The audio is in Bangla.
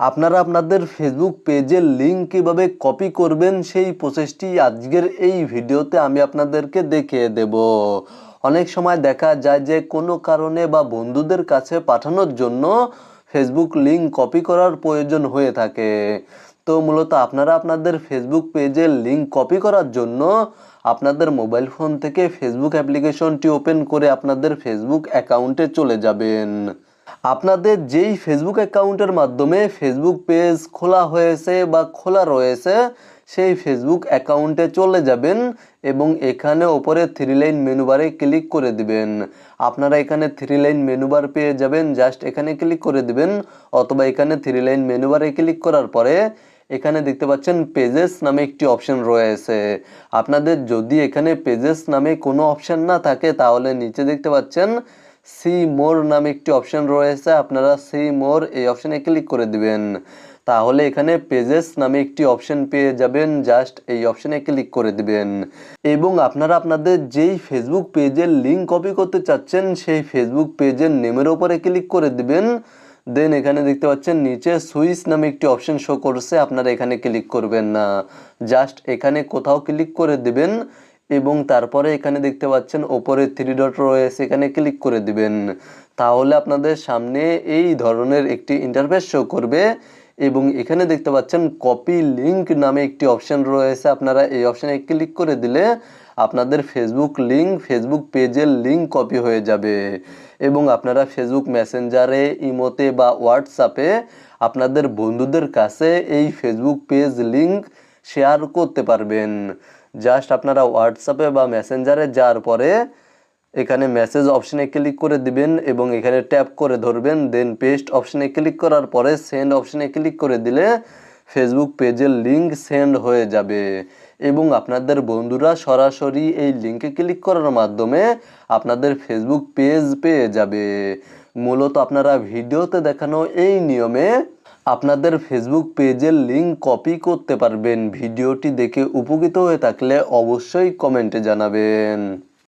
আপনারা আপনাদের ফেসবুক পেজের লিঙ্ক কিভাবে কপি করবেন সেই প্রসেসটি আজকের এই ভিডিওতে আমি আপনাদেরকে দেখিয়ে দেব। অনেক সময় দেখা যায় যে কোনো কারণে বা বন্ধুদের কাছে পাঠানোর জন্য ফেসবুক লিঙ্ক কপি করার প্রয়োজন হয়ে থাকে। তো মূলত আপনারা আপনাদের ফেসবুক পেজের লিঙ্ক কপি করার জন্য আপনাদের মোবাইল ফোন থেকে ফেসবুক অ্যাপ্লিকেশনটি ওপেন করে আপনাদের ফেসবুক অ্যাকাউন্টে চলে যাবেন। আপনাদের যেই ফেসবুক অ্যাকাউন্টের মাধ্যমে ফেসবুক পেজ খোলা হয়েছে বা খোলা রয়েছে সেই ফেসবুক অ্যাকাউন্টে চলে যাবেন এবং এখানে ওপরে 3 লাইন মেনু বারে ক্লিক করে দিবেন। আপনারা এখানে 3 লাইন মেনু বার পেয়ে যাবেন, জাস্ট এখানে ক্লিক করে দিবেন অথবা এখানে 3 লাইন মেনু বারে ক্লিক করার পরে এখানে দেখতে পাচ্ছেন পেজেস নামে একটি অপশন রয়েছে। আপনাদের যদি এখানে পেজেস নামে কোনো অপশন না থাকে তাহলে নিচে দেখতে পাচ্ছেন সি মোর নামে একটি অপশন রয়েছে, আপনারা সি মোর এই অপশনে ক্লিক করে দিবেন। তাহলে এখানে পেজেস নামে একটি অপশন পেয়ে যাবেন, জাস্ট এই অপশনে ক্লিক করে দিবেন এবং আপনারা আপনাদের যেই ফেসবুক পেজের লিঙ্ক কপি করতে চাচ্ছেন সেই ফেসবুক পেজের নেমের উপরে ক্লিক করে দিবেন। দেন এখানে দেখতে পাচ্ছেন নিচে সুইচ নামে একটি অপশন শো করছে, আপনারা এখানে ক্লিক করবেন না, জাস্ট এখানে কোথাও ক্লিক করে দিবেন এবং তারপরে এখানে দেখতে পাচ্ছেন ওপরে 3 ডট রয়েছে, এখানে ক্লিক করে দিবেন। তাহলে আপনাদের সামনে এই ধরনের একটি ইন্টারফেস শো করবে এবং এখানে দেখতে পাচ্ছেন কপি লিঙ্ক নামে একটি অপশন রয়েছে, আপনারা এই অপশনে ক্লিক করে দিলে আপনাদের ফেসবুক লিঙ্ক ফেসবুক পেজের লিঙ্ক কপি হয়ে যাবে এবং আপনারা ফেসবুক মেসেঞ্জারে, ইমোতে বা হোয়াটসঅ্যাপে আপনাদের বন্ধুদের কাছে এই ফেসবুক পেজ লিঙ্ক শেয়ার করতে পারবেন। জাস্ট আপনারা হোয়াটসঅ্যাপে বা মেসেঞ্জারে যাওয়ার পরে এখানে মেসেজ অপশনে ক্লিক করে দিবেন এবং এখানে ট্যাপ করে ধরবেন, দেন পেস্ট অপশনে ক্লিক করার পরে সেন্ড অপশনে ক্লিক করে দিলে ফেসবুক পেজের লিঙ্ক সেন্ড হয়ে যাবে এবং আপনাদের বন্ধুরা সরাসরি এই লিঙ্কে ক্লিক করার মাধ্যমে আপনাদের ফেসবুক পেজ পেয়ে যাবে। মূলত আপনারা ভিডিওতে দেখানো এই নিয়মে আপনাদের ফেসবুক পেজের লিঙ্ক কপি করতে পারবেন। ভিডিওটি দেখে উপকৃত হয়ে থাকলে অবশ্যই কমেন্টে জানাবেন।